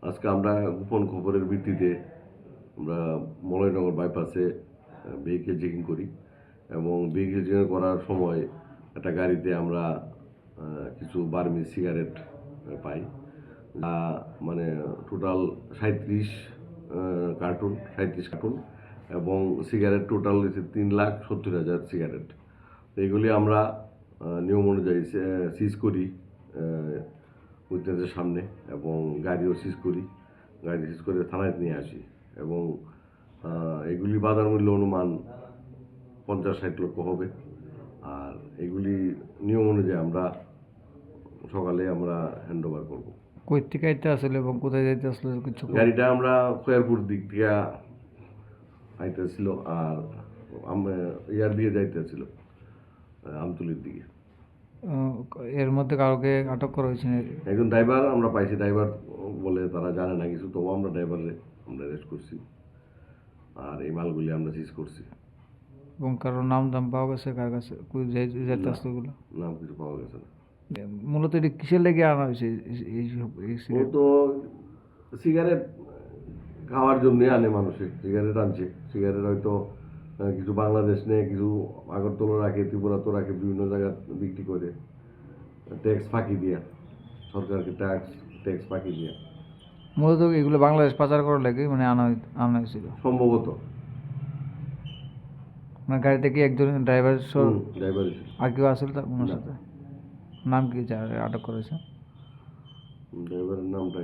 আজকে আমরা গোপন খবরের ভিত্তিতে আমরা মলয়নগর বাইপাসে ভেহিকেল চেকিং করি এবং ভেহিকেল চেকিং করার সময় একটা গাড়িতে আমরা কিছু বার্মি সিগারেট পাই, যা মানে টোটাল 37 কার্টুন এবং সিগারেট টোটাল 3,70,000 সিগারেট। এইগুলি আমরা নিয়ম অনুযায়ী সিজ করি উইটনেসের সামনে এবং গাড়িও সিজ করি, গাড়ি সিজ করে থানায় নিয়ে আসি এবং এগুলি বাজার মূল্য অনুমান 50-60 লক্ষ হবে। আর এগুলি নিয়ম অনুযায়ী আমরা সকালে আমরা হ্যান্ড ওভার করবো। কই থেকে আইতে আসলে এবং কোথায় যাইতে আসলে কিছু গাড়িটা আমরা খয়ারপুর দিক থেকে আইতেছিল আর ইয়ার দিয়ে যাইতেছিল আমতলির দিকে। এর মধ্যে কাউকে আটক করা হয়েছে? একজন ড্রাইভার আমরা পাইছি, ড্রাইভার বলে তারা জানে না কিছু, তবু আমরা ড্রাইভারে আমরা অ্যারেস্ট করছি আর এই মালগুলি আমরা সিজ করছি। এবং কারোর নাম দাম পাওয়া গেছে? কার কাছে যাইতে আসলে ওগুলো নাম কিছু পাওয়া গেছে না। মূলত এটা কিসের লেগে আনা হয়েছে? তো সিগারেট খাওয়ার জন্যই আনে মানুষে, সিগারেট আনছে। সিগারেট হয়তো কিছু বাংলাদেশ নেয়, কিছু আগরতলা রাখে, ত্রিপুরা তো রাখে, বিভিন্ন জায়গায় বিক্রি করে ট্যাক্স ফাঁকি দিয়া, সরকারকে ট্যাক্স ফাঁকি দিয়া। মূলত এগুলো বাংলাদেশ পাচার করার লাগে মানে আনা হয়েছিল সম্ভবত। মানে গাড়িতে কি একজন ড্রাইভার ড্রাইভার আর কেউ আসলে ওনার সাথে? নাম কি আটক করেছে? ড্রাইভারের নামটা